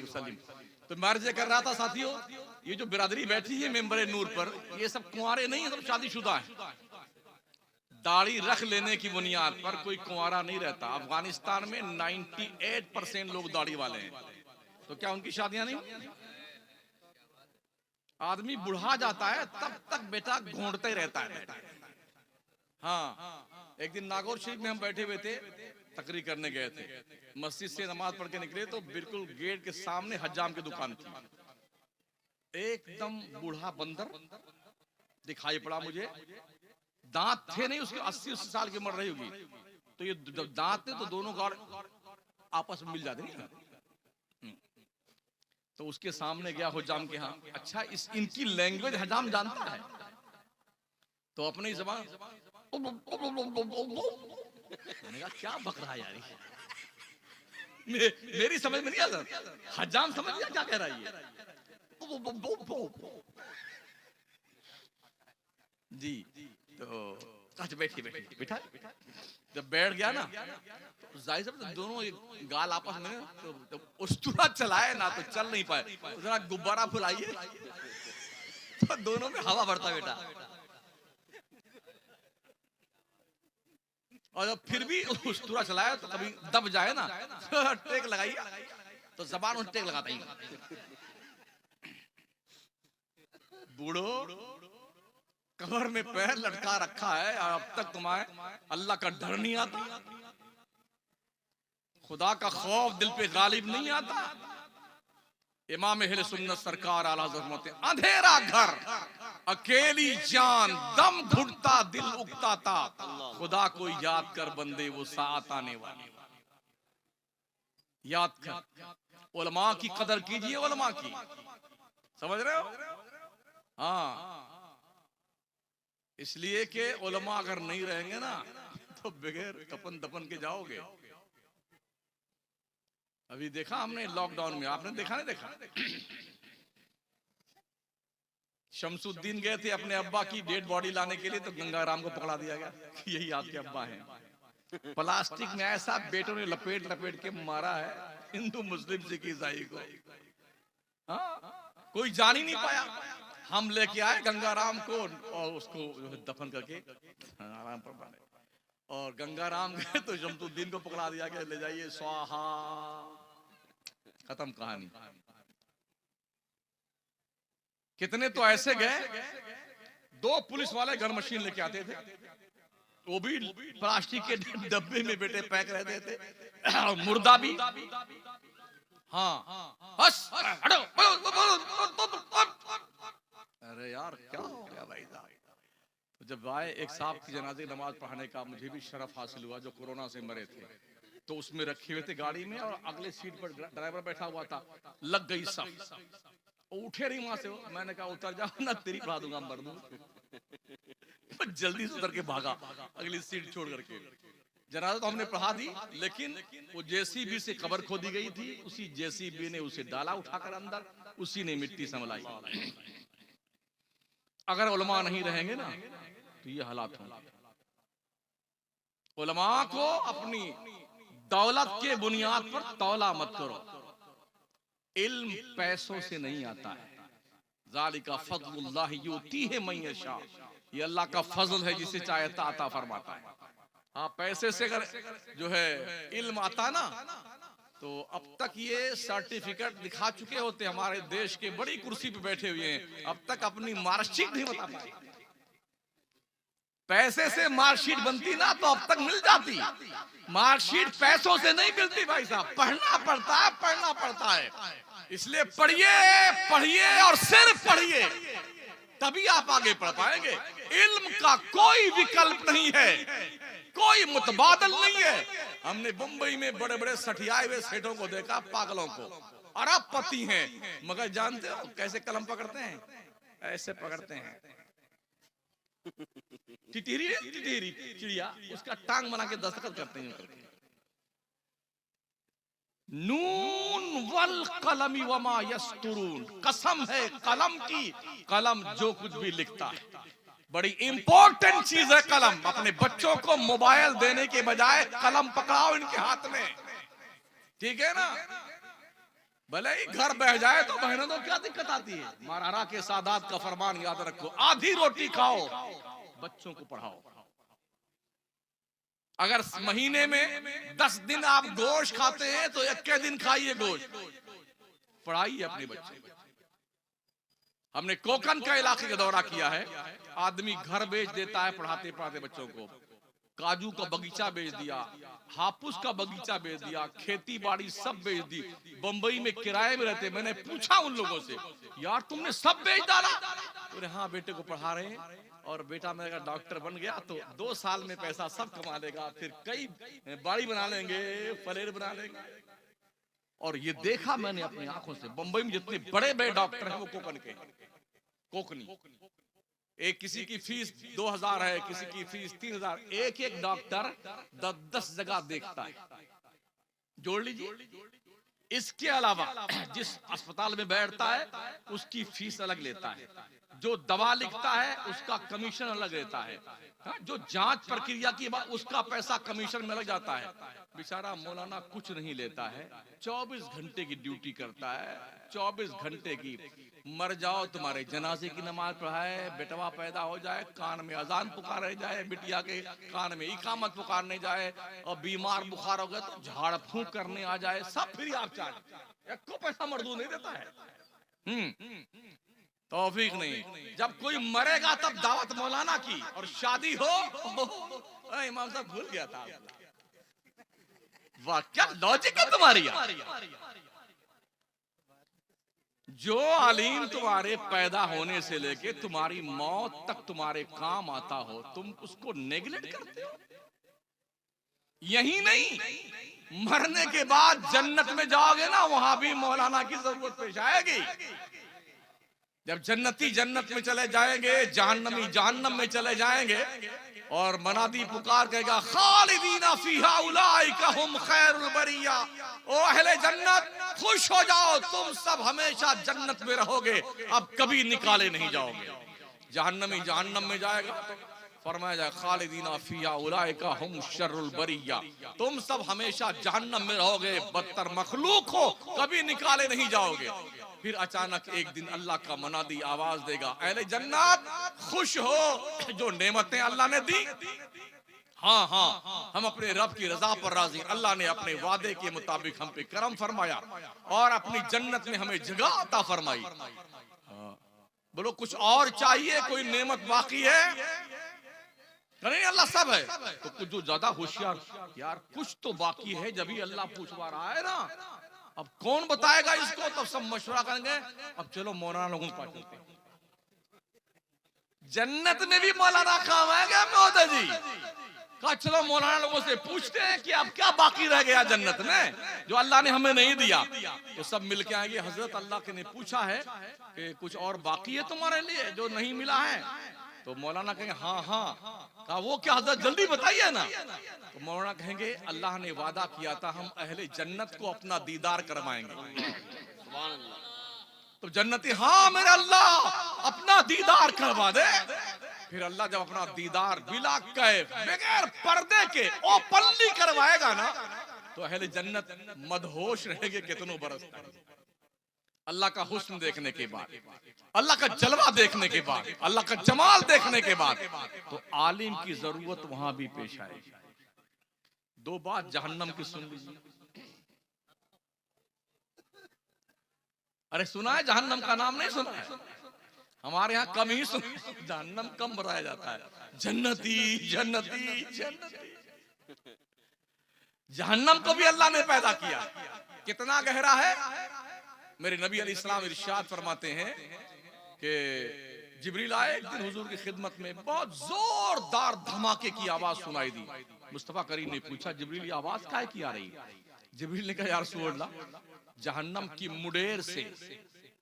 वसल्लम। तो मैं अर्ज कर रहा था साथियों, ये जो बिरादरी बैठी है मेंबर नूर पर, ये सब कुंवारे नहीं है, सब शादीशुदा है। दाढ़ी रख लेने की बुनियाद पर कोई कुंवारा नहीं रहता। अफगानिस्तान में 98% लोग दाढ़ी वाले हैं, तो क्या उनकी शादियां नहीं? आदमी बुढ़ा जाता है तब तक बेटा घूंढते ही रहता है। हाँ, एक दिन नागौर शरीफ में हम बैठे हुए थे, तकरीर करने गए थे, मस्जिद से नमाज पढ़ के निकले तो बिल्कुल गेट के सामने हज्जाम की दुकान थी। एकदम बूढ़ा बंदर दिखाई पड़ा मुझे। दांत थे नहीं उसके, 80 साल की उम्र रही होगी। तो ये दांत थे तो दोनों गाड़ आपस में मिल जाते नहीं। तो उसके सामने गया हज्जाम के यहाँ। अच्छा, इनकी लैंग्वेज हज्जाम जानता है, तो अपनी ज़बान मैंने कहा क्या बक रहा है यार, मेरी समझ में नहीं आता। हज्जाम समझ गया क्या कह रहा है ये। जी तो अच्छा बैठिए बैठा। जब बैठ गया ना तो जाहिर साहब दोनों गाल आपस में तो उस्तुरा चलाए ना तो चल नहीं पाए। जरा गुब्बारा फुलाइए तो दोनों में हवा भरता बेटा। और जब फिर भी उस्तुरा चलाए तो कभी दब जाए ना टेक लगाइए तो जबान उन टेक लगाता ही। बूढ़ो कब्र में पैर लटका रखा है और अब तक तुम्हारे अल्लाह का डर नहीं आता, खुदा का खौफ दिल पे गालिब नहीं आता। इमाम अहले सुन्नत सरकार आला हज़रत, अंधेरा घर अकेली जान दम घुटता दिल उगता था, खुदा को याद कर बंदे वो साथ आने वाली। याद कर, उलमा की कदर कीजिए, उलमा की, समझ रहे हो? हाँ, इसलिए कि उलमा अगर नहीं रहेंगे ना तो बगैर कफन दफन के जाओगे। अभी देखा हमने लॉकडाउन में, आपने देखा नहीं देखा? शमसुद्दीन गए थे अपने अब्बा की डेड बॉडी लाने के लिए, तो गंगाराम को पकड़ा दिया गया कि यही आपके अब्बा हैं। प्लास्टिक में ऐसा बेटों ने लपेट लपेट के मारा है हिंदू मुस्लिम सिख ईसाई को, हाँ, कोई जान ही नहीं पाया। हम लेके आए गंगाराम को और उसको दफन करके आराम पर बांधे, और गंगाराम गए तो शमसुद्दीन को पकड़ा दिया गया, ले जाइए स्वाहा, खत्म कहानी। कितने तो ऐसे गए, 2 पुलिस वाले गन मशीन लेके आते थे, वो भी प्लास्टिक के डब्बे में बेटे पैक रहते थे, मुर्दा भी। हाँ, बस अरे यार क्या हो गया भाई साहब। तो जब आए एक साहब की जनाजे नमाज पढ़ाने का मुझे भी शरफ हासिल हुआ, जो कोरोना से मरे थे, तो उसमें रखे हुए थे गाड़ी में, और अगले सीट पर ड्राइवर बैठा हुआ था। लग गई सब, उठे नहीं वहां से वो। मैंने कहा उतर जाओ ना, तेरी पढ़ा दूंगा मर दूं। जल्दी से उतर के भागा अगली सीट छोड़ करके। जनाजा तो हमने पढ़ा दी, लेकिन वो जेसीबी से कब्र खोदी गई थी, उसी जेसीबी ने उसे डाला उठाकर अंदर, उसी ने मिट्टी संभलाई। अगर उलमा नहीं रहेंगे ना तो ये हालात होंगे। उलमा को अपनी दौलत के बुनियाद पर तौला मत करो। इल्म पैसों से नहीं आता है, ज़ालिका फ़ज़्लुल्लाह युतीहि मन यशा, ये अल्लाह का फजल है, जिसे चाहता अता फरमाता है। हाँ, पैसे से अगर जो है इल्म आता ना, तो अब तक ये सर्टिफिकेट दिखा चुके होते। हमारे देश के बड़ी कुर्सी पे बैठे हुए हैं, अब तक अपनी मार्कशीट नहीं बता पाए। पैसे से मार्कशीट बनती ना तो अब तक मिल जाती, मार्कशीट पैसों से नहीं मिलती भाई साहब, पढ़ना पड़ता है, पढ़ना पड़ता है। इसलिए पढ़िए, पढ़िए और सिर्फ पढ़िए, तभी आप आगे पढ़ पाएंगे। इल्म का कोई विकल्प नहीं है, कोई मुतबादल नहीं है। हमने मुंबई में बड़े बड़े सठियाए हुए सेठों को देखा, पागलों को, अरबपति हैं, मगर जानते हो कैसे कलम पकड़ते हैं? ऐसे पकड़ते हैं। टिटेरी टिटेरी चिड़िया, उसका टांग बना के दस्तखत करते हैं। नून वल कलमी वमा यस्तुरून, कसम है कलम की, कलम जो कुछ भी लिखता है। बड़ी इंपॉर्टेंट चीज है कलम। अपने बच्चों को मोबाइल देने के बजाय कलम पकड़ाओ इनके हाथ में, ठीक है ना? भले ही घर बह जाए तो बहनों को क्या दिक्कत आती है? महाराणा के सादात का फरमान याद रखो, आधी रोटी खाओ, बच्चों को पढ़ाओ। अगर महीने में 10 दिन आप गोश्त खाते हैं तो 1 दिन खाइए गोश्त, पढ़ाइए अपने बच्चे। हमने कोकन का इलाके का दौरा किया है, आदमी घर बेच देता है पढ़ाते पढ़ाते बच्चों को। काजू का बगीचा बेच दिया, हापुस का बगीचा बेच दिया, खेती बाड़ी सब बेच दी। बंबई में किराए में रहते, मैंने पूछा उन लोगों से, यार तुमने सब बेच डाला? बोले हाँ, बेटे को पढ़ा रहे हैं, और बेटा मेरा डॉक्टर बन गया तो 2 साल में पैसा सब कमा लेगा, फिर कई बाड़ी बना लेंगे, फ्लेट बना लेंगे। और ये देखा मैंने अपनी आंखों से, बंबई में जितने बड़े बड़े डॉक्टर हैं वो कोकन के, कोकनी। एक किसी की फीस 2000 है, किसी की फीस 3000। एक एक डॉक्टर 10 जगह देखता है, जोड़ लीजिए। इसके अलावा जिस अस्पताल में बैठता है उसकी फीस अलग लेता है, जो दवा लिखता है उसका कमीशन अलग लेता है, जो जांच प्रक्रिया की बात उसका पैसा कमीशन में लग जाता है। बेचारा मौलाना कुछ नहीं लेता है, 24 घंटे की ड्यूटी करता है, 24 घंटे की। मर जाओ तुम्हारे जनाजे की नमाज पढ़ाए, बेटवा पैदा हो जाए कान में अजान पुकारे जाए, बिटिया के कान में इकामत पुकारने जाए, और बीमार बुखार हो गया तो झाड़ फूंक करने आ जाए, सब फ्री ऑफ चार्ज, एक को पैसा मजदूर नहीं देता है। तौफीक नहीं। जब कोई मरेगा तब दावत मौलाना की, और शादी हो इमाम साहब भूल गया था। वाह क्या लॉजिक है तुम्हारी। जो आलिम तुम्हारे पैदा होने से लेके तुम्हारी मौत तक तुम्हारे काम आता हो, तुम उसको नेगलेक्ट करते हो। यही नहीं, मरने के बाद जन्नत में जाओगे ना, वहां भी मौलाना की जरूरत पेश आएगी। जब जन्नती जन्नत में चले जाएंगे, जहन्नमी जहन्नम में चले जाएंगे, और मनादी पुकार कहेगा खालिदीना फीहा उलाइका हुम खैरुल बरिया, ओ अहले जन्नत खुश हो जाओ, तुम सब हमेशा जन्नत में रहोगे, अब कभी निकाले नहीं जाओगे। जहन्नमी जहन्नम में जाएगा तो फरमाया जाए खालिदीना फीहा उलाइका हुम शर्रुल बरिया, तुम सब हमेशा जहन्नम में रहोगे, बदतर मखलूक हो, कभी निकाले नहीं जाओगे। फिर अचानक एक दिन अल्लाह का मनादी आवाज देगा, अहले जन्नत खुश हो जो नेमतें अल्लाह ने दी। हाँ हाँ, हम अपने रब की रजा पर राजी, अल्लाह ने अपने वादे के मुताबिक हम पे करम फरमाया और अपनी जन्नत में हमें जगह अता फरमाई। बोलो कुछ और चाहिए, कोई नेमत बाकी है? नहीं, अल्लाह सब है। तो कुछ जो ज्यादा होशियार, यार कुछ तो बाकी है, जब ही अल्लाह पूछवा रहा है ना, अब कौन बताएगा इसको? तब सब मशवरा करेंगे, अब चलो मौलाना लोगों के पास चलते हैं। जन्नत में भी मौलाना काम आएगा महोदय जी। कहा चलो मौलाना लोगों से पूछते हैं कि अब क्या बाकी रह गया जन्नत में जो अल्लाह ने हमें नहीं दिया। तो सब मिलके आएंगे, हजरत अल्लाह के ने पूछा है कि कुछ और बाकी है तुम्हारे लिए जो नहीं मिला है? तो मौलाना कहेंगे हाँ हाँ। कहा वो क्या हजरत, जल्दी बताइए ना। तो मौलाना कहेंगे अल्लाह ने वादा किया था हम अहले जन्नत को अपना दीदार करवाएंगे। तो जन्नती हाँ मेरे अल्लाह अपना दीदार करवा दे। फिर अल्लाह जब अपना दीदार बिला कैफ बगैर पर्दे के ओपनली करवाएगा ना, तो अहले जन्नत मदहोश रहेंगे कितनों बरस तक। अल्लाह का हुस्न देखने के बाद, अल्लाह का जलवा देखने के बाद, अल्लाह का जमाल देखने के बाद, तो आलिम की जरूरत वहां भी पेश आएगी। दो बात जहन्नम की सुन लीजिए। अरे सुना है, जहन्नम का नाम नहीं सुना है? हमारे यहाँ कम ही सुना, जहन्नम कम बताया जाता है। जन्नती जन्नती जन्नती। जहन्नम को भी अल्लाह ने पैदा किया, कितना गहरा है। मेरे नबी अलैहिस्सलाम इरशाद फरमाते हैं कि जिब्रील आए एक दिन हुजूर की खिदमत में, बहुत जोरदार धमाके की आवाज सुनाई दी। मुस्तफा करीम ने पूछा जिब्रील ये आवाज काहे की आ रही? जिब्रील ने कहा यार रसूल अल्लाह, जहन्नम की मुडेर से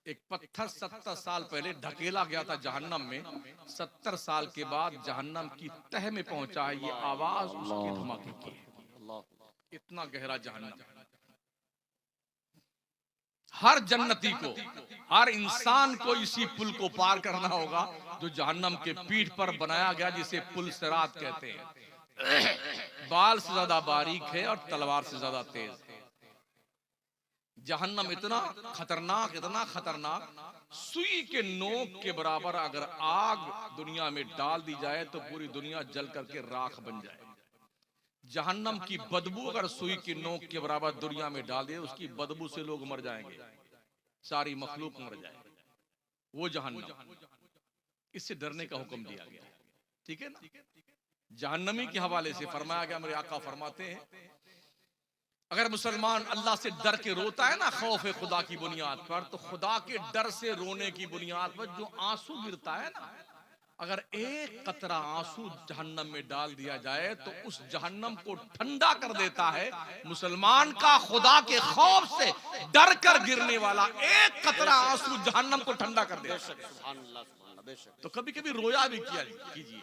एक पत्थर 70 साल पहले ढकेला गया था जहन्नम में, 70 साल के बाद जहन्नम की तह में पहुंचा है, ये आवाज उसके धमाके की है। इतना गहरा जहन्नम। हर जन्नती को, हर इंसान को इसी पुल को पार करना होगा जो जहन्नम के पीठ पर बनाया गया, जिसे पुल सिरात कहते हैं। बाल से ज्यादा बारीक है और तलवार से ज्यादा तेज है। जहन्नम इतना खतरनाक, इतना खतरनाक, सुई के नोक के बराबर अगर आग दुनिया में डाल दी जाए तो पूरी दुनिया जल करके राख बन जाए। जहन्नम की बदबू अगर सुई की नोक के बराबर दुनिया में डाल दिए, उसकी बदबू से लोग मर जाएंगे, सारी मखलूक मर जाएगी। वो जहन्नम, इससे डरने का हुक्म दिया गया। ठीक है ना? जहन्नमी के हवाले से फरमाया गया, मेरे आका फरमाते हैं अगर मुसलमान अल्लाह से डर के रोता है ना खौफ खुदा की बुनियाद पर, तो खुदा के डर से रोने की बुनियाद पर जो आंसू गिरता है ना, अगर एक कतरा आंसू जहन्नम में डाल दिया जाए तो उस जहन्नम को ठंडा कर देता है। मुसलमान का खुदा के खौफ से डर कर गिरने वाला एक कतरा आंसू जहन्नम को ठंडा कर देता है। तो कभी कभी रोया भी किया कीजिए।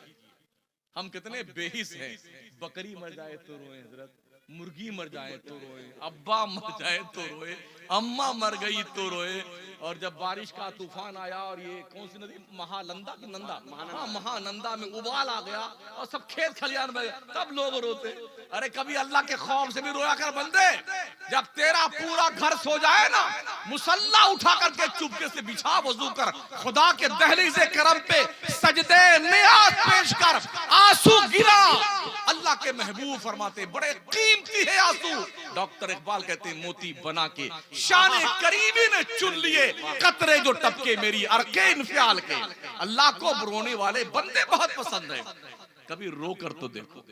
हम कितने बेहिस हैं, बकरी मर जाए तो रोए हजरत, मुर्गी मर जाए तो रोए, अब्बा मर जाए तो रोए, अम्मा मर गई तो रोए, और जब बारिश का तूफान आया और ये कौन सी नदी, महानंदा की नंदा, हाँ महानंदा में उबाल आ गया और सब खेत खलियान में, तब लोग रोते। अरे कभी अल्लाह के खौफ से भी रोया कर बंदे। जब तेरा पूरा घर सो जाए ना, मुसल्ला उठा करके चुपके से बिछा, वजू कर, खुदा के दहलीज़े करम पे सजदे नियाज पेश कर, आंसू गिरा, अल्लाह के महबूब फरमाते बड़े कीमती है आंसू। डॉक्टर इकबाल कहते मोती बना के शान करीमी ने चुन लिए, कतरे जो टपके मेरी अरके इंफियाल के। अल्लाह को रोने वाले बंदे बहुत पसंद है, कभी रो कर तो देखो।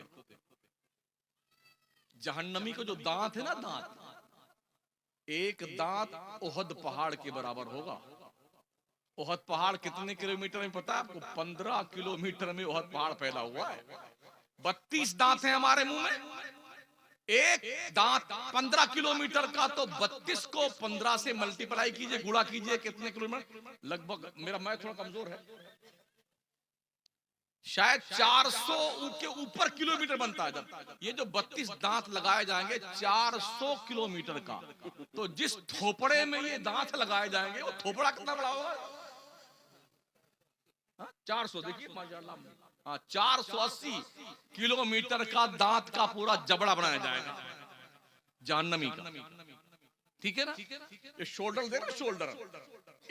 जहन्नमी को जो दांत है ना, दांत, एक दांत ओहद पहाड़ के बराबर होगा। ओहद पहाड़ कितने किलोमीटर में पता है आपको? 15 किलोमीटर में ओहद पहाड़ फैला हुआ है। 32 दांत हैं हमारे मुंह में, एक दांत 15 किलोमीटर का, तो 32 को 15 से मल्टीप्लाई कीजिए, गुणा कीजिए, कितने किलोमीटर? लगभग, मेरा मैथ थोड़ा कमजोर है, शायद 400 के ऊपर किलोमीटर बनता है। जब ये जो 32 दांत लगाए जाएंगे 400 किलोमीटर का, तो जिस थोपड़े में ये दांत लगाए जाएंगे वो थोपड़ा कितना बड़ा होगा? 400, देखिए माशाल्लाह, 480 किलोमीटर का दांत का पूरा जबड़ा बनाया जाएगा जहन्नमी का। ठीक है ना? ये शोल्डर दे ना, शोल्डर,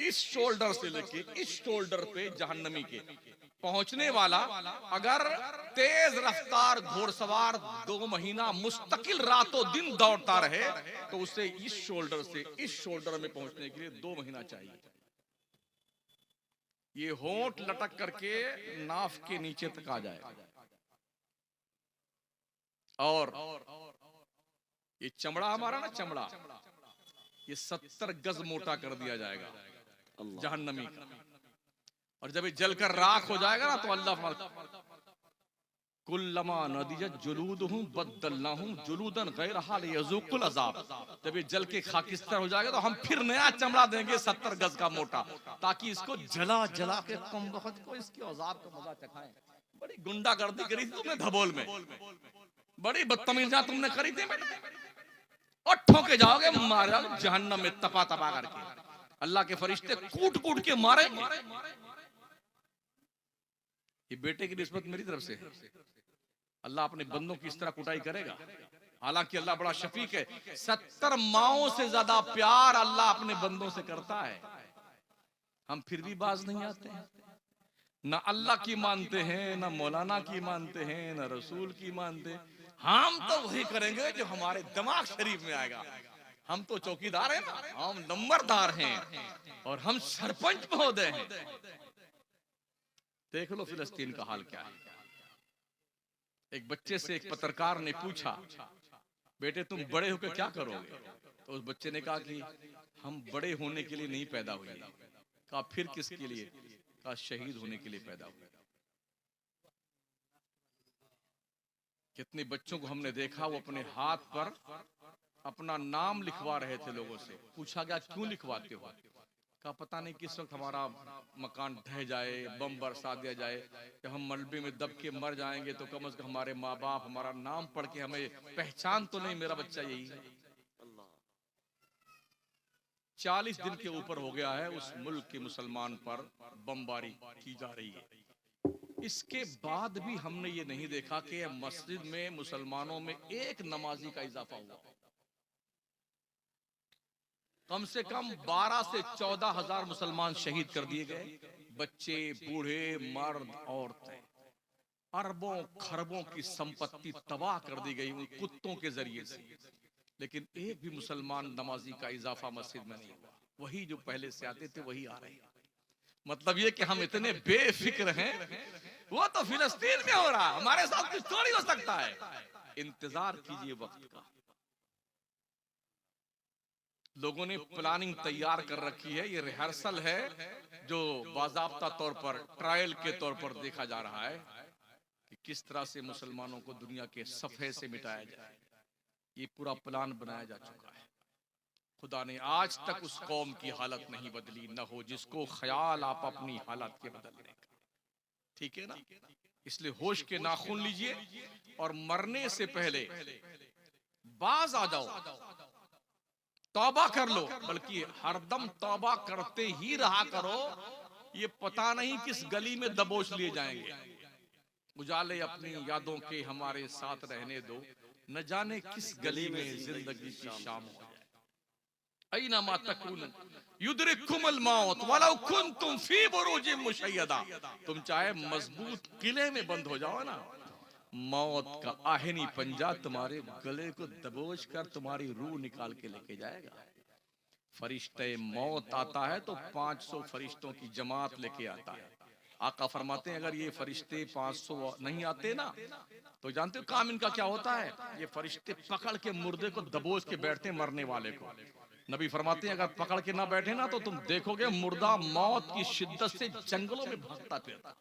इस शोल्डर से लेके इस शोल्डर पे जहन्नमी के पहुंचने वाला अगर तेज रफ्तार घोड़सवार 2 महीना मुस्तकिल रातों दिन दौड़ता रहे, तो उसे इस शोल्डर से इस शोल्डर में पहुंचने के लिए 2 महीना चाहिए। ये होंठ लटक करके नाफ के नीचे तक आ जाए, और ये चमड़ा हमारा ना, चमड़ा, ये 70 गज मोटा कर दिया जाएगा जहन्नमी का। और जब ये जलकर राख हो जाएगा ना, तो अल्लाह कुल्लमा नदिजत जुलूदहुम बद्दलनाहुम जुलूदन गैरहा लियज़ूकुल अज़ाब। जब ये जल के खाकिस्तर हो जाएगा तो हम फिर नया चमड़ा देंगे 70 गज का मोटा, ताकि इसको जला जला के कम वक्त को इसके अज़ाब का मजा चखाएं। बड़ी गुंडागर्दी करी थी तुमने धबोल में, बड़ी बदतमीजियां तुमने करी थी, और ठोके जाओगे मारा जहन्नम में तपा तपा करके। अल्लाह के फरिश्ते कूट कूट के मारेंगे। ये बेटे की निस्बत मेरी तरफ से है, अल्लाह अपने बंदों की इस तरह कुटाई करेगा। हालांकि अल्लाह बड़ा शफीक है, 70 माओं से ज्यादा प्यार अल्लाह अपने बंदों से करता है। हम फिर भी बाज नहीं आते हैं, ना अल्लाह की मानते हैं, ना मौलाना की मानते हैं, ना रसूल की मानते हैं। हम तो वही करेंगे जो हमारे दिमाग शरीफ में आएगा। हम तो चौकीदार हैं ना, हम नंबरदार हैं, और हम सरपंच महोदय हैं। देख लो फिलिस्तीन का हाल क्या है। एक बच्चे से एक पत्रकार ने पूछा, बेटे तुम बड़े होकर क्या करोगे? तो उस बच्चे ने कहा कि हम बड़े होने के लिए नहीं पैदा हुए। कहा फिर किसके लिए? कहा शहीद होने के लिए पैदा हुए। कितने बच्चों को हमने देखा वो अपने हाथ पर अपना नाम लिखवा रहे थे। लोगों से पूछा गया क्यों लिखवाते हो? कहा पता नहीं किस वक्त हमारा मकान ढह जाए, बम बरसा दिया जाए, जब हम मलबे में दब के मर जाएंगे तो कम से कम हमारे माँ बाप हमारा नाम पढ़ के हमें पहचान तो नहीं, मेरा बच्चा यही है। 40 दिन के ऊपर हो गया है उस मुल्क के मुसलमान पर बमबारी की जा रही है। इसके बाद भी हमने ये नहीं देखा कि मस्जिद में मुसलमानों में एक नमाजी का इजाफा हुआ। कम से कम 12 से 14 हजार मुसलमान शहीद कर दिए गए, बच्चे, बूढ़े, मर्द, औरतें। अरबों खरबों की संपत्ति तबाह कर दी गई उन कुत्तों के जरिए से। लेकिन एक भी मुसलमान नमाजी का इजाफा मस्जिद में नहीं हुआ। वही जो पहले से आते थे वही आ रहे हैं। मतलब ये कि हम इतने बेफिक्र हैं, वो तो फिलिस्तीन में हो रहा, हमारे साथ कुछ थोड़ी हो सकता है। इंतजार कीजिए वक्त का। लोगों ने प्लानिंग तैयार कर रखी है, ये रिहर्सल है जो बाज़ाब्ता तौर पर ट्रायल के तौर पर देखा जा रहा है कि किस तरह से मुसलमानों को दुनिया के सफे से मिटाया जाए। ये पूरा प्लान बनाया जा चुका है। खुदा ने आज तक उस कौम की हालत नहीं बदली, न हो जिसको ख्याल आप अपनी हालत के बदलने का। ठीक है ना? इसलिए होश के नाखून लीजिए और मरने से पहले बाज आ जाओ, तौबा कर लो। बल्कि हरदम तौबा करते ही रहा करो। ये पता नहीं किस गली में दबोच लिए जाएंगे। उजाले अपनी यादों के हमारे साथ रहने दो, न जाने किस गली में जिंदगी की शाम हो जाए। ऐनमा तकूनु युदरिकुमुल मौत वलौ कुंतुम फी बुरूजिन मुशय्यदा। तुम चाहे मजबूत किले में बंद हो जाओ ना, मौत का आहनी पंजा तुम्हारे गले को दबोच कर तुम्हारी रूह निकाल के लेके जाएगा। फरिश्ते मौत आता है तो 500 फरिश्तों की जमात लेके आता है। आका फरमाते हैं अगर ये फरिश्ते 500 नहीं आते ना तो जानते हो काम इनका क्या होता है? ये फरिश्ते पकड़ के मुर्दे को दबोच के बैठते हैं मरने वाले को। नबी फरमाते हैं अगर पकड़ के ना बैठे ना तो तुम देखोगे मुर्दा मौत की शिद्दत से जंगलों में भागता फिरता।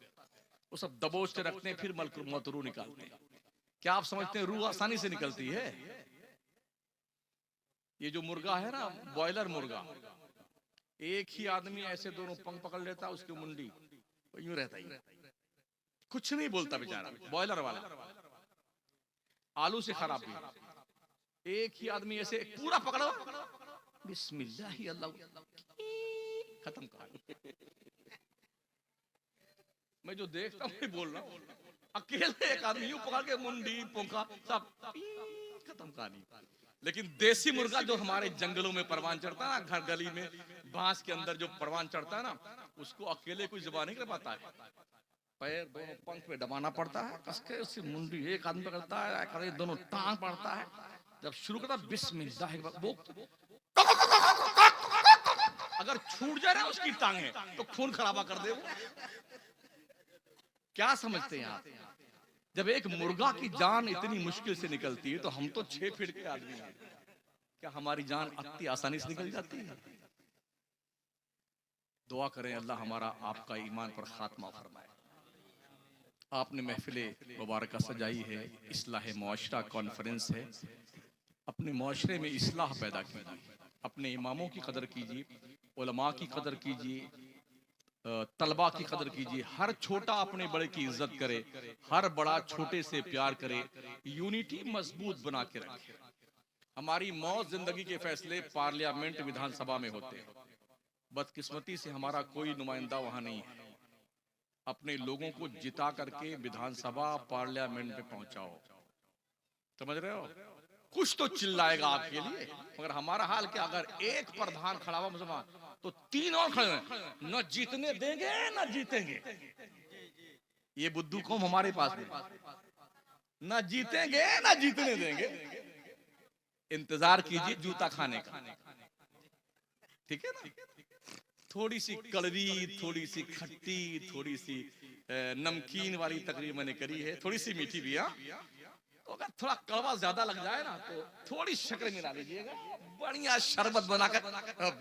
वो सब दबोच के रखते हैं, फिर मौत रूह निकालते हैं। क्या आप समझते हैं रूह आसानी से निकलती है? ये जो मुर्गा है ना, बॉयलर मुर्गा, एक ही आदमी ऐसे दोनों पंख पकड़ लेता, उसकी मुंडी यूं रहता ही, कुछ नहीं बोलता बेचारा बॉयलर वाला। आलू से खराब भी, एक ही आदमी ऐसे पूरा पकड़ो, बिस्मिल्लाह अल्लाह, खत्म कहानी। मैं जो देखता हूँ बोल रहा हूँ, अकेले एक आदमी यूं पकड़ के मुंडी पोंखा सब खत्म कहानी। लेकिन देसी मुर्गा जो हमारे जंगलों में परवान चढ़ता है ना, घर गली में बांस के अंदर जो परवान चढ़ता है ना, उसको अकेले कोई जुबान नहीं कर पाता है। पैर दोनों पंख पे दबाना पड़ता है, कसके उसकी मुंडी एक आदमी पकड़ता है, दोनों टांग पड़ता है। जब शुरू करता बिस्मिल्लाह, वो अगर छूट जाए ना उसकी टांगे तो खून खराबा कर दे वो। क्या समझते हैं आप? जब एक मुर्गा की जान इतनी मुश्किल से निकलती है तो हम तो 6 फीट के आदमी हैं, क्या हमारी जान इतनी आसानी से निकल जाती है? दुआ करें अल्लाह हमारा आपका ईमान पर खात्मा फरमाए। आपने महफिल मुबारक सजाई है, इस्लाह मुआशरा कॉन्फ्रेंस है। अपने मुआशरे में इस्लाह पैदा कीजिए, अपने इमामों की कदर कीजिए, उलमा की कदर कीजिए, तलबा की कदर कीजिए। हर छोटा अपने बड़े की इज्जत करे, हर बड़ा छोटे से प्यार करे, यूनिटी मजबूत बना के रखे। हमारी मौत जिंदगी के फैसले पार्लियामेंट विधानसभा में होते हैं। बदकिस्मती से हमारा कोई नुमाइंदा वहां नहीं है। अपने लोगों को जिता करके विधानसभा पार्लियामेंट में पहुंचाओ, समझ रहे हो? कुछ तो चिल्लाएगा आपके लिए, मगर हमारा हाल क्या? अगर एक प्रधान खड़ा हुआ मुसलमान तो 3 और खड़े हैं, न जीतने देंगे न जीतेंगे। ये बुद्धू कौम हमारे पास में, न जीतेंगे न जीतने देंगे। इंतजार कीजिए जूता खाने का, ठीक है ना? थोड़ी सी कड़वी, थोड़ी सी खट्टी, थोड़ी सी नमकीन वाली तकरीर मैंने करी है, थोड़ी सी मीठी भी। तो अगर थोड़ा कड़वा ज्यादा लग जाए ना तो थोड़ी शक्कर मिला लीजिएगा, बढ़िया शरबत बनाकर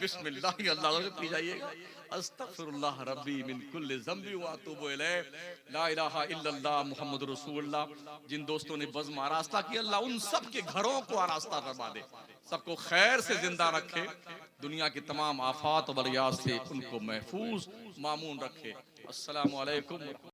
बिस्मिल्लाह अल्लाह से पी जाइएगा। अस्तगफिरुल्लाह रब्बी मिन कुल्ली ज़ंबी व अतूबु इलैह, ला इलाहा इल्लल्लाह मुहम्मदुर रसूलुल्लाह। जिन दोस्तों ने बज़्म आरास्ता की, अल्लाह उन सब के घरों को आरास्ता फरमा दे, सबको खैर से जिंदा रखे, दुनिया की तमाम आफात और बलियात से उनको महफूज मामून रखे। अस्सलामु अलैकुम।